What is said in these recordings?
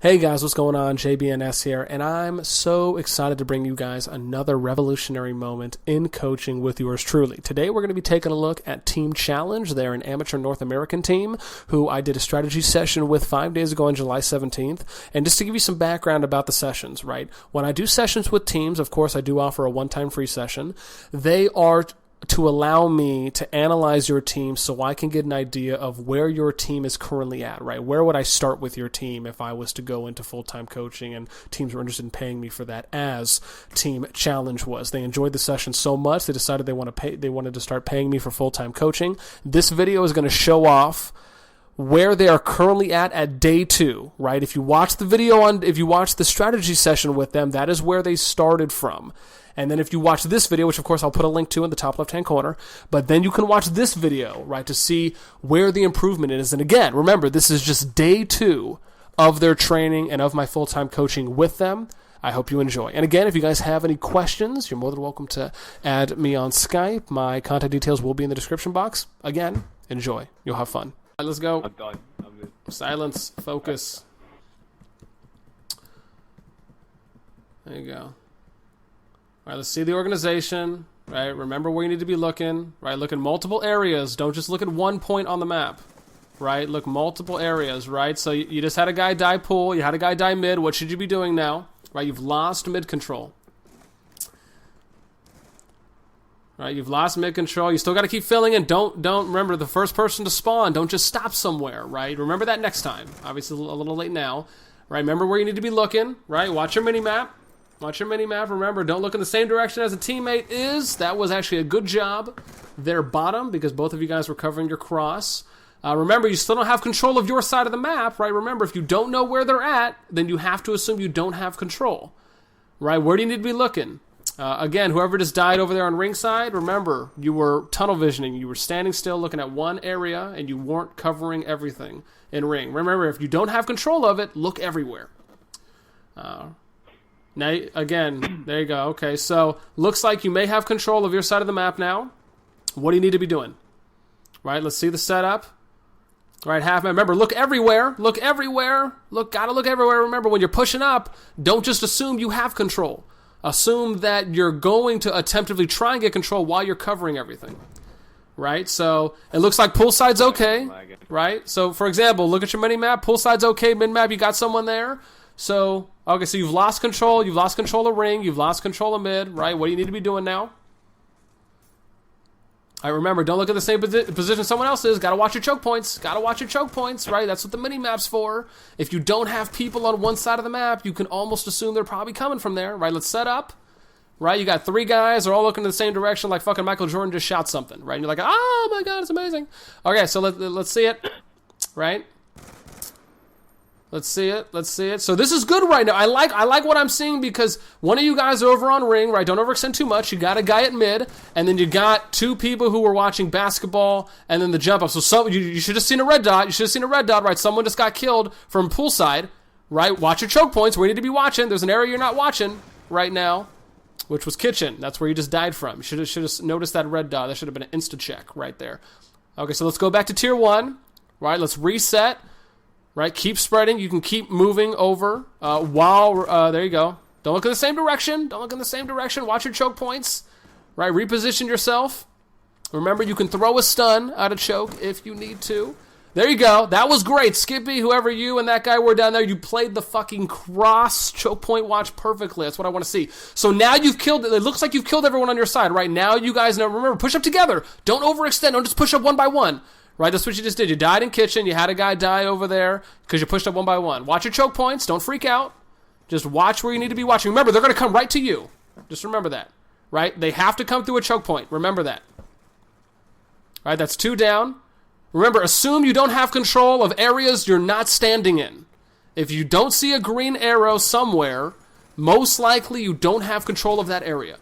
Hey guys, what's going on? JBNS here, and I'm so excited to bring you guys another revolutionary moment in coaching with yours truly. Today we're going to be taking a look at Team Challenge. They're an amateur North American team who I did a strategy session with 5 days ago on July 17th. And just to give you some background about the sessions, right? When I do sessions with teams, of course I do offer a one-time free session. They are to allow me to analyze your team so I can get an idea of where your team is currently at, right? Where would I start with your team if I was to go into full-time coaching and teams were interested in paying me for that, as Team Challenge was. They enjoyed the session so much they decided they wanted to start paying me for full-time coaching. This video is going to show off where they are currently at day 2, right? If you watch the strategy session with them, that is where they started from. And then if you watch this video, which of course I'll put a link to in the top left-hand corner, but then you can watch this video, right, to see where the improvement is. And again, remember, this is just day 2 of their training and of my full-time coaching with them. I hope you enjoy. And again, if you guys have any questions, you're more than welcome to add me on Skype. My contact details will be in the description box. Again, enjoy. You'll have fun. All right, let's go. I'm done. I'm good. Silence. Focus. There you go. All right, let's see the organization, right? Remember where you need to be looking, right? Look in multiple areas. Don't just look at one point on the map, right? Look multiple areas, right? So you just had a guy die pool. You had a guy die mid. What should you be doing now, right? You've lost mid control, right? You've lost mid control. You still got to keep filling in. Don't remember the first person to spawn. Don't just stop somewhere, right? Remember that next time. Obviously, a little late now, right? Remember where you need to be looking, right? Watch your mini map. Watch your mini-map. Remember, don't look in the same direction as a teammate is. That was actually a good job there bottom, because both of you guys were covering your cross. Remember, you still don't have control of your side of the map, right? Remember, if you don't know where they're at, then you have to assume you don't have control, right? Where do you need to be looking? Again, whoever just died over there on ringside, remember, you were tunnel visioning. You were standing still looking at one area, and you weren't covering everything in ring. Remember, if you don't have control of it, look everywhere. Now, again, there you go. Okay, so looks like you may have control of your side of the map now. What do you need to be doing? Right, let's see the setup. All right, half. Remember, look everywhere. Look everywhere. Gotta look everywhere. Remember, when you're pushing up, don't just assume you have control. Assume that you're going to attemptively try and get control while you're covering everything. Right, so it looks like poolside's okay. Right, so for example, look at your mini map. Poolside's okay. Mid map, you got someone there. So, okay, so you've lost control of ring, you've lost control of mid, right? What do you need to be doing now? All right, remember, don't look at the same position someone else is. Got to watch your choke points. Right? That's what the mini-map's for. If you don't have people on one side of the map, you can almost assume they're probably coming from there, right? Let's set up, right? You got 3 guys, they're all looking in the same direction like fucking Michael Jordan just shot something, right? And you're like, oh my God, it's amazing. Okay, so let's see it, right? Let's see it. So this is good right now. I like what I'm seeing, because one of you guys are over on ring, right? Don't overextend too much. You got a guy at mid, and then you got 2 people who were watching basketball, and then the jump up. So you should have seen a red dot. Right? Someone just got killed from poolside, right? Watch your choke points. Where you need to be watching. There's an area you're not watching right now, which was kitchen. That's where you just died from. You should have noticed that red dot. That should have been an insta check right there. Okay, so let's go back to tier 1, right? Let's reset. Right, keep spreading. You can keep moving over there you go. Don't look in the same direction. Watch your choke points. Right, reposition yourself. Remember, you can throw a stun out of choke if you need to. There you go. That was great. Skippy, whoever you and that guy were down there, you played the fucking cross choke point watch perfectly. That's what I want to see. So now you've killed, it looks like you've killed everyone on your side. Right, now you guys know, remember, push up together. Don't overextend. Don't just push up one by one. Right, that's what you just did. You died in kitchen. You had a guy die over there because you pushed up one by one. Watch your choke points. Don't freak out. Just watch where you need to be watching. Remember, they're going to come right to you. Just remember that. Right? They have to come through a choke point. Remember that. Right, that's 2 down. Remember, assume you don't have control of areas you're not standing in. If you don't see a green arrow somewhere, most likely you don't have control of that area.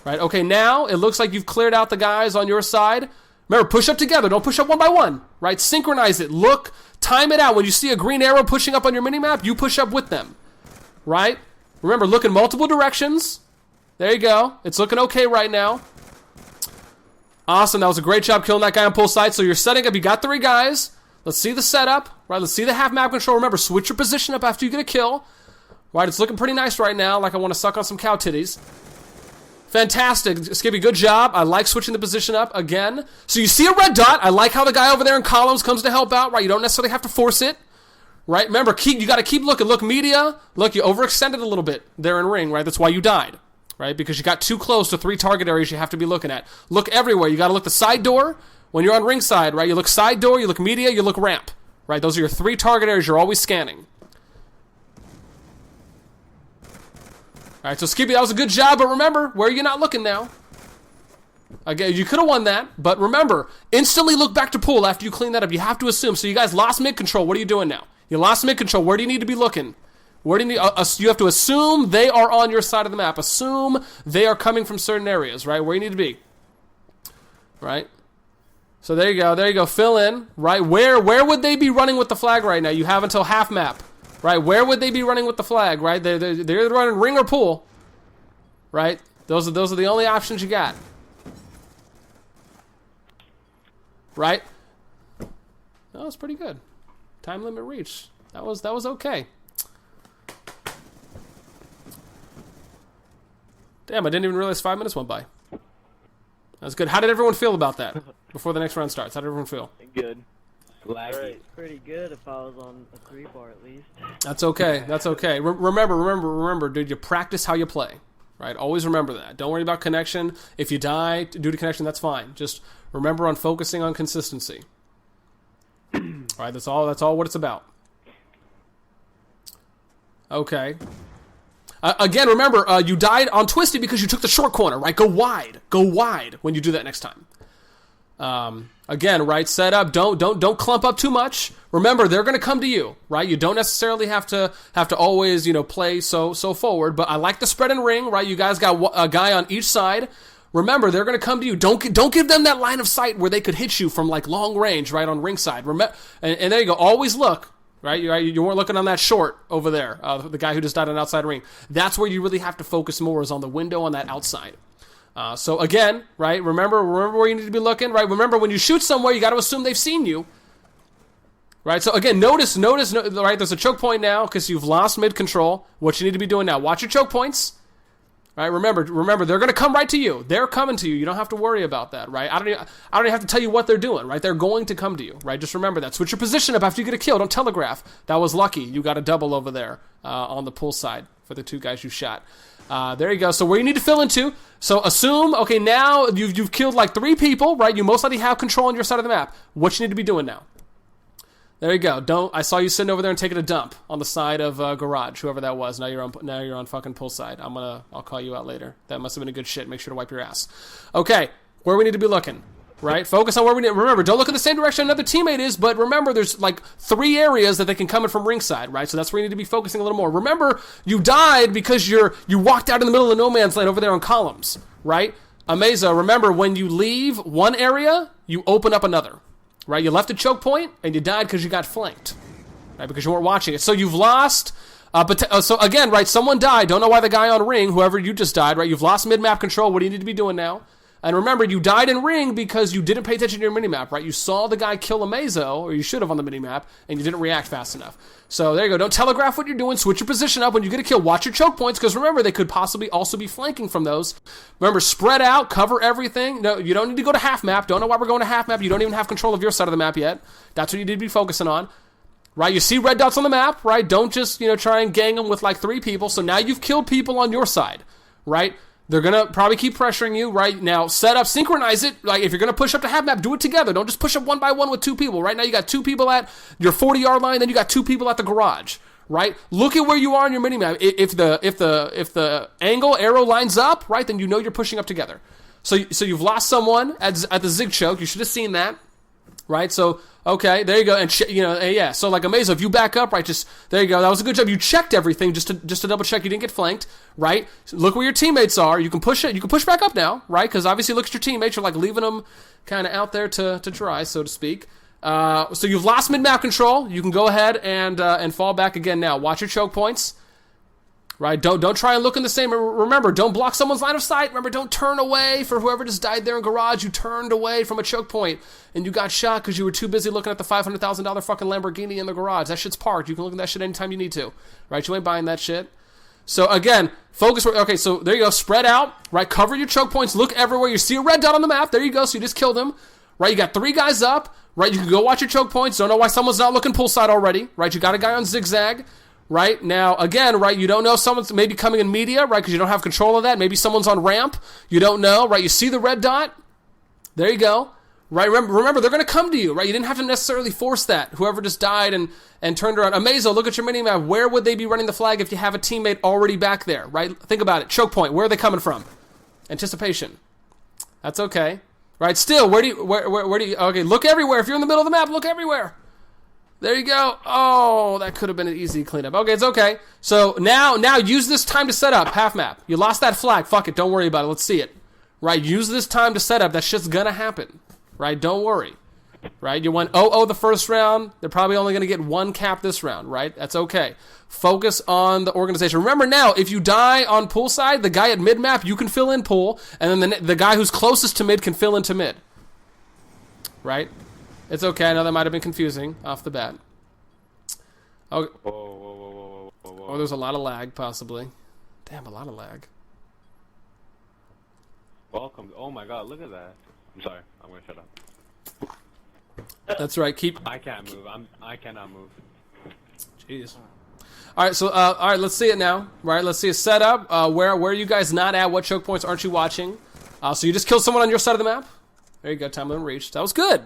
Right? Okay, now it looks like you've cleared out the guys on your side. Remember, push up together. Don't push up one by one, right? Synchronize it. Look, time it out. When you see a green arrow pushing up on your minimap, you push up with them, right? Remember, look in multiple directions. There you go. It's looking okay right now. Awesome. That was a great job killing that guy on pool side. So you're setting up. You got 3 guys. Let's see the setup, right? Let's see the half map control. Remember, switch your position up after you get a kill, right? It's looking pretty nice right now, like I want to suck on some cow titties. Fantastic, Skippy, good job. I like switching the position up again. So you see a red dot. I like how the guy over there in columns comes to help out, right? You don't necessarily have to force it, right? Remember, you got to keep looking. Look, media. Look, you overextended a little bit there in ring, right? That's why you died, right? Because you got too close to 3 target areas you have to be looking at. Look everywhere. You got to look the side door when you're on ringside, right? You look side door, you look media, you look ramp, right? Those are your 3 target areas you're always scanning. All right, so Skippy, that was a good job, but remember, where are you not looking now? Again, you could have won that, but remember, instantly look back to pool after you clean that up. You have to assume. So you guys lost mid-control. What are you doing now? You lost mid-control. Where do you need to be looking? Where do you need? You have to assume they are on your side of the map. Assume they are coming from certain areas, right? Where you need to be, right? So there you go. Fill in, right? Where would they be running with the flag right now? You have until half map. Right, where would they be running with the flag, right? They're either running ring or pool, right? Those are the only options you got. Right? That was pretty good. Time limit reached. That was okay. Damn, I didn't even realize 5 minutes went by. That's good. How did everyone feel about that before the next round starts? How did everyone feel? Good. Right. Pretty good if I was on a 3-bar at least. That's okay. That's okay. Remember, dude, you practice how you play, right? Always remember that. Don't worry about connection. If you die due to connection, that's fine. Just remember on focusing on consistency. All right, that's all what it's about. Okay. Again, remember, you died on Twisty because you took the short corner, right? Go wide when you do that next time. Again, right, set up, don't clump up too much. Remember, they're going to come to you, right? You don't necessarily have to always, play so forward, but I like the spread and ring, right? You guys got a guy on each side. Remember, they're going to come to you. Don't give them that line of sight where they could hit you from like long range, right, on ringside. Remember, and there you go. Always look, right? You weren't looking on that short over there, the guy who just died on outside ring. That's where you really have to focus more, is on the window on that outside. So again, right, remember where you need to be looking, right? Remember, when you shoot somewhere, you got to assume they've seen you, right? So again, notice, right, there's a choke point now because you've lost mid-control. What you need to be doing now, watch your choke points, right? Remember, they're going to come right to you. They're coming to you. You don't have to worry about that, right? I don't even have to tell you what they're doing, right? They're going to come to you, right? Just remember that. Switch your position up after you get a kill. Don't telegraph. That was lucky. You got a double over there on the pull side for the 2 guys you shot. There you go. So where you need to fill into. So assume, okay, now you've killed like 3 people, right? You most likely have control on your side of the map. What you need to be doing now. There you go. I saw you sitting over there and taking a dump on the side of garage, whoever that was. Now you're on fucking pull side. I'll call you out later. That must have been a good shit. Make sure to wipe your ass. Okay, where we need to be looking. Right? Focus on where we need. Remember, don't look in the same direction another teammate is, but remember, there's like 3 areas that they can come in from ringside, right? So that's where you need to be focusing a little more. Remember, you died because you walked out in the middle of no man's land over there on columns, right? Ameza, remember, when you leave one area, you open up another, right? You left a choke point, and you died because you got flanked, right? Because you weren't watching it. So you've lost. So again, right, someone died. Don't know why the guy on ring, whoever you just died, right? You've lost mid-map control. What do you need to be doing now? And remember, you died in ring because you didn't pay attention to your minimap, right? You saw the guy kill a Mazo, or you should have on the minimap, and you didn't react fast enough. So there you go. Don't telegraph what you're doing. Switch your position up. When you get a kill, watch your choke points, because remember, they could possibly also be flanking from those. Remember, spread out, cover everything. No, you don't need to go to half map. Don't know why we're going to half map. You don't even have control of your side of the map yet. That's what you need to be focusing on. Right, you see red dots on the map, right? Don't just, try and gang them with like 3 people. So now you've killed people on your side, right? They're going to probably keep pressuring you, right? Now, set up, synchronize it. Like, if you're going to push up to half map, do it together. Don't just push up 1 by 1 with 2 people. Right now, you got 2 people at your 40-yard line, then you got 2 people at the garage, right? Look at where you are on your minimap. If the angle arrow lines up, right, then you know you're pushing up together. So you've lost someone at the zig choke. You should have seen that, right? So, okay, there you go. And, yeah. So, like, Amazo, if you back up, right, just, there you go. That was a good job. You checked everything just to double check you didn't get flanked, right? So look where your teammates are. You can push it. You can push back up now, right? Because obviously look at your teammates. You're, like, leaving them kind of out there to dry, so to speak. So you've lost mid-map control. You can go ahead and fall back again now. Watch your choke points. Right? Don't try and look in the same. Remember, don't block someone's line of sight. Remember, don't turn away for whoever just died there in garage. You turned away from a choke point and you got shot because you were too busy looking at the $500,000 fucking Lamborghini in the garage. That shit's parked. You can look at that shit anytime you need to. Right? You ain't buying that shit. So again, focus. Okay, so there you go. Spread out. Right? Cover your choke points. Look everywhere. You see a red dot on the map. There you go. So you just killed him. Right? You got 3 guys up. Right? You can go watch your choke points. Don't know why someone's not looking poolside already. Right? You got a guy on zigzag. Right? Now, again, right, you don't know if someone's maybe coming in media, right, because you don't have control of that. Maybe someone's on ramp. You don't know, right? You see the red dot. There you go. Right? Remember, they're going to come to you, right? You didn't have to necessarily force that. Whoever just died and turned around. Amazo, look at your minimap. Where would they be running the flag if you have a teammate already back there, right? Think about it. Choke point. Where are they coming from? Anticipation. That's okay. Right? Still, where do you, okay, look everywhere. If you're in the middle of the map, look everywhere. There you go. Oh, that could have been an easy cleanup. Okay, it's okay. So now use this time to set up. Half map. You lost that flag. Fuck it. Don't worry about it. Let's see it. Right? Use this time to set up. That shit's gonna happen. Right? Don't worry. Right? You went 0-0 the first round. They're probably only gonna get 1 cap this round. Right? That's okay. Focus on the organization. Remember now, if you die on poolside, the guy at mid map, you can fill in pool, and then the guy who's closest to mid can fill into mid. Right? It's okay. I know that might have been confusing off the bat. Oh, oh, there's a lot of lag, possibly. Damn, a lot of lag. Welcome. Oh my God, look at that. I'm sorry. I'm gonna shut up. That's right. I can't move. I cannot move. Jeez. All right. So, all right. Let's see it now. Right. Let's see a setup. Where are you guys not at? What choke points aren't you watching? So you just killed someone on your side of the map. There you go. Time limit reached. That was good.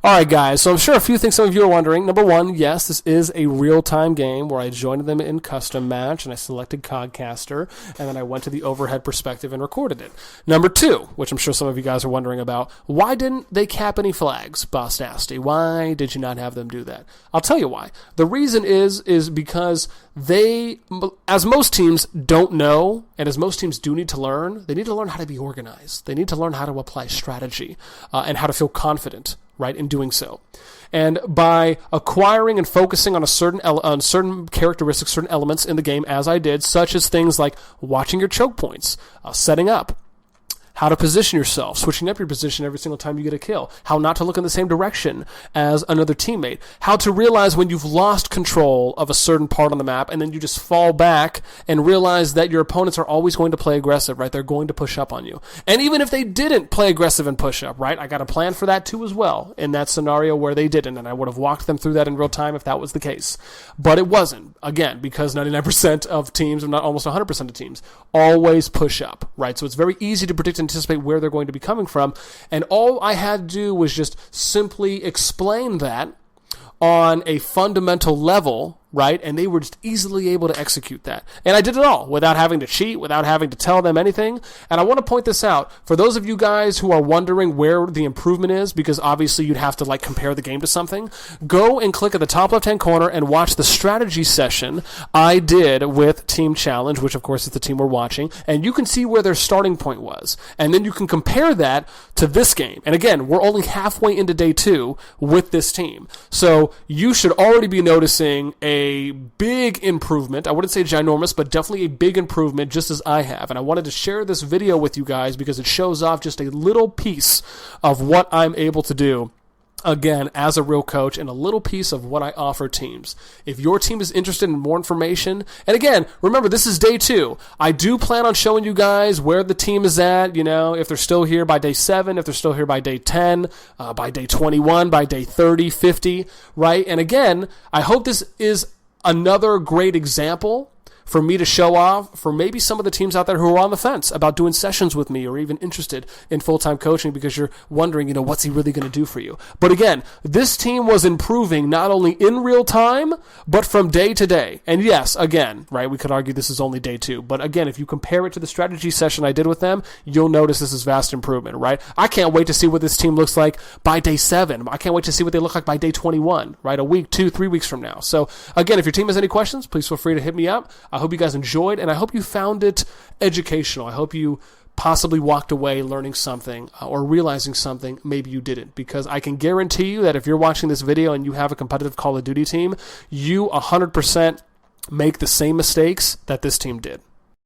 All right, guys, so I'm sure a few things some of you are wondering. Number one, yes, this is a real-time game where I joined them in custom match, and I selected Codcaster, and then I went to the overhead perspective and recorded it. Number two, which I'm sure some of you guys are wondering about, why didn't they cap any flags, Boss Nasty? Why did you not have them do that? I'll tell you why. The reason is because they, as most teams don't know, and as most teams do need to learn, they need to learn how to be organized. They need to learn how to apply strategy and how to feel confident, right, in doing so. And by acquiring and focusing on certain characteristics, certain elements in the game, as I did, such as things like watching your choke points, setting up, how to position yourself, switching up your position every single time you get a kill, how not to look in the same direction as another teammate, how to realize when you've lost control of a certain part on the map and then you just fall back and realize that your opponents are always going to play aggressive, right? They're going to push up on you. And even if they didn't play aggressive and push up, right? I got a plan for that too as well in that scenario where they didn't, and I would have walked them through that in real time if that was the case. But it wasn't, again, because 99% of teams, or not almost 100% of teams, always push up, right? So it's very easy to predict and anticipate where they're going to be coming from, and all I had to do was just simply explain that on a fundamental level, right? And they were just easily able to execute that. And I did it all without having to cheat, without having to tell them anything. And I want to point this out for those of you guys who are wondering where the improvement is, because obviously you'd have to like compare the game to something. Go and click at the top left-hand corner and watch the strategy session I did with Team Challenge, which of course is the team we're watching, and you can see where their starting point was. And then you can compare that to this game. And again, we're only halfway into day 2 with this team. So you should already be noticing a big improvement. I wouldn't say ginormous, but definitely a big improvement, just as I have. And I wanted to share this video with you guys because it shows off just a little piece of what I'm able to do, again, as a real coach, and a little piece of what I offer teams. If your team is interested in more information, and again, remember, this is day 2. I do plan on showing you guys where the team is at, you know, if they're still here by day 7, if they're still here by day 10, by day 21, by day 30, 50, right? And again, I hope this is another great example for me to show off for maybe some of the teams out there who are on the fence about doing sessions with me or even interested in full-time coaching because you're wondering, you know, what's he really going to do for you? But again, this team was improving not only in real time, but from day to day. And yes, again, right, we could argue this is only day 2. But again, if you compare it to the strategy session I did with them, you'll notice this is vast improvement, right? I can't wait to see what this team looks like by day 7. I can't wait to see what they look like by day 21, right? A week, 2, 3 weeks from now. So again, if your team has any questions, please feel free to hit me up. I hope you guys enjoyed, and I hope you found it educational. I hope you possibly walked away learning something or realizing something maybe you didn't, because I can guarantee you that if you're watching this video and you have a competitive Call of Duty team, you 100% make the same mistakes that this team did.